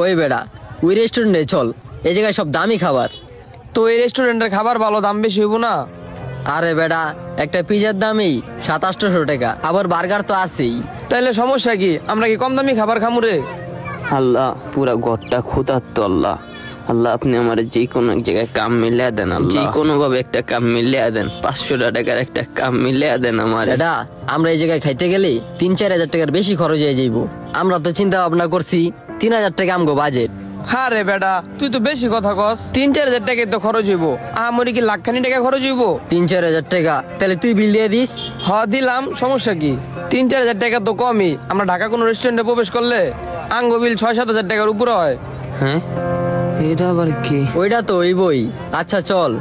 ওই বেড়া, ওই রেস্টুরেন্টে চল, এই জায়গায় সব দামি খাবার। তো এই রেস্টুরেন্টের খাবার ভালো, দাম বেশি হইব না? আরে বেড়া, একটা পিজার দামই 700-800 টাকা, আবার বার্গার তো আছেই। তাইলে সমস্যা কি? আমরা কি কম দামি খাবার খামু রে? আল্লাহ, পুরা ঘরটা ক্ষুধার্ত। আল্লাহ আল্লাহ, আপনি আমার যে কোনো এক জায়গায় কাম মিলিয়ে দেন। আল্লাহ, যে কোনো ভাবে একটা কাম মিলিয়ে দেন, 500 টাকার একটা কাম মিলিয়ে দেন আমার। এটা আমরা এই জায়গায় খাইতে গেলে 3-4 হাজার টাকার বেশি খরচ হয়ে যাইব। আমরা তো চিন্তা ভাবনা করছি 3,000 টাকা আমগো বাজেট। হ্যাঁ রে বেটা, তুই তো বেশি কথা কস। 3-4 হাজার টাকা তো খরচ হইব। আমরি কি লাখখানি টাকা খরচ হইব? 3-4 হাজার টাকা? তাহলে তুই বিল দিয়ে দিস। দিলাম, সমস্যা কি? 3-4 হাজার টাকা তো কমই। আমরা ঢাকা কোনো রেস্টুরেন্টে প্রবেশ করলে আঙ্গো বিল 6-7 হাজার টাকার উপরে হয়। হ্যাঁ, এটা আবার কি? ওইটা তো ওই বই। আচ্ছা চল।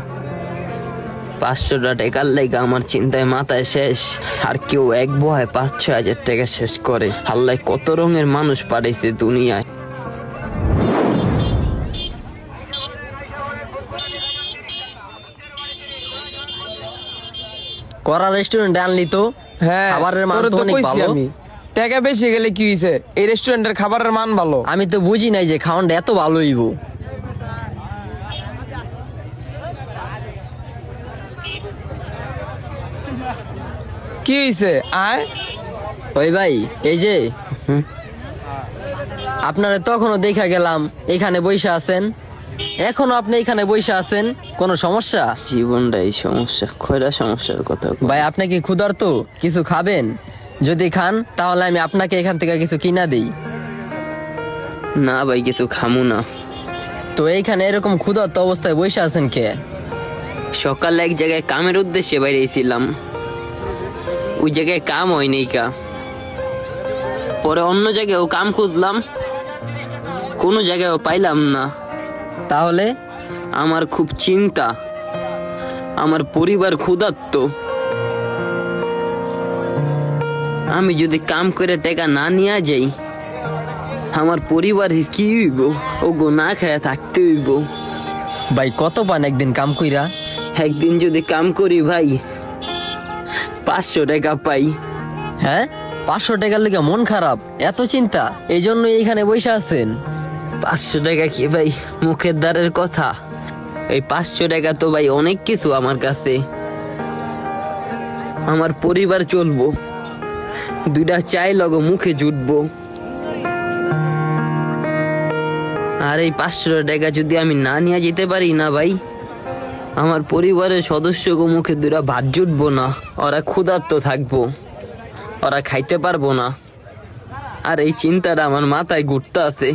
500 টাকার লেগে আমার চিন্তায় মাথায় শেষ। আর কেউ এক বহায় 5-6 হাজার টাকা শেষ করে। আল্লাহ কত রঙের মানুষ পাঠাইছে দুনিয়ায়। করা রেস্টুরেন্টে আনলি তো? হ্যাঁ, খাবারের মান তো অনেক ভালো। টাকা বেশি গেলে কি হইছে? এই রেস্টুরেন্টের খাবারের মান ভালো। আমি তো বুঝি নাই যে খাওয়ানটা এত ভালো হইব। কি হইছে? আয় ওই ভাই, এই যে আপনারা তখনও দেখা গেলাম এখানে বইসা আছেন, এখনো আপনি এখানে বইসা আছেন, কোনো সমস্যা? জীবনটাই সমস্যা, খয়রা সমস্যার কথা। ভাই, আপনি কি ক্ষুধার্ত? কিছু খাবেন? যদি খান তাহলে আমি আপনাকে এখান থেকে কিছু কিনা দিই। না ভাই, কিছু খামু না। তো এইখানে এরকম ক্ষুধার্ত অবস্থায় বইসা আছেন কে? সকালে এক জায়গায় কামের উদ্দেশ্যে বাইরেছিলাম, ওই জায়গায় কাম হয়নি কা। পরে অন্য জায়গায়ও কাম খুঁজলাম, কোনো জায়গায়ও পাইলাম না। তাহলে আমার খুব চিন্তা, আমার পরিবার ক্ষুধার্ত। আমি যদি কাম করে টাকা না নিয়ে যাই, আমার পরিবার কি হইব? ওগো না খায়া থাকতে হইব। ভাই, কত পান একদিন কাম কইরা? একদিন যদি কাম করি ভাই 500 টাকা পাই। হ্যাঁ, 500 টাকার লেগে মন খারাপ? এত চিন্তা, এই জন্য এইখানে বইসা আছেন? 500 টাকা কি ভাই মুখের দ্বারের কথা? এই 500 টাকা তো ভাই অনেক কিছু আমার কাছে। আমার পরিবার চলবো, 2টা চাই লগো মুখে জুটবো। আর এই 500 টাকা যদি আমি না নিয়ে যেতে পারি না ভাই, আমার পরিবারের সদস্যকে মুখে 2টা ভাত জুটবো না। ওরা ক্ষুধার্ত থাকবো, ওরা খাইতে পারবো না। আর এই চিন্তাটা আমার মাথায় ঘুরতে আছে,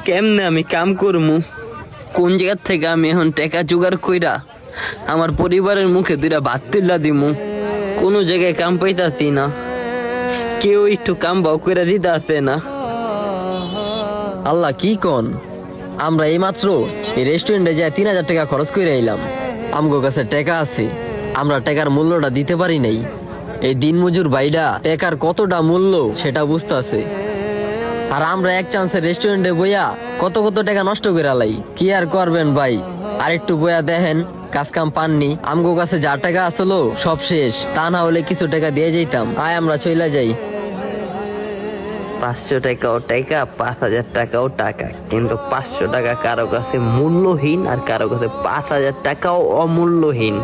কেমনে আমি কাম করমু, কোন জায়গার থেকে আমি এখন টাকা জোগাড় কইরা আমার পরিবারের মুখে 2টা ভাত তুলা দিমু। কোনো জায়গায় কাম পাইতাছি না, কেউ একটু কাম বাও করে দিতে আসে না। আল্লাহ, কি কোন? আমরা এই মাত্র এই রেস্টুরেন্টে যাই 3,000 টাকা খরচ করে এলাম। আমগো কাছে টাকা আছে, আমরা টাকার মূল্যটা দিতে পারি নাই। এই দিনমজুর ভাইরা টাকার কতটা মূল্য সেটা বুঝতে আছে। আর আমরা এক চান্সে রেস্টুরেন্টে বইয়া কত কত টাকা নষ্ট করে লাই। কি আর করবেন ভাই, আর একটু বইয়া দেখেন, কাজ কাম পাননি। আমগো কাছে যা টাকা আসলো সব শেষ, তা না হলে কিছু টাকা দিয়ে যাইতাম। আয় আমরা চইলা যাই। 500 টাকাও টাকা, 5,000 টাকাও টাকা, কিন্তু 500 টাকা কারো কাছে মূল্যহীন, আর কারো কাছে 5,000 টাকাও অমূল্যহীন।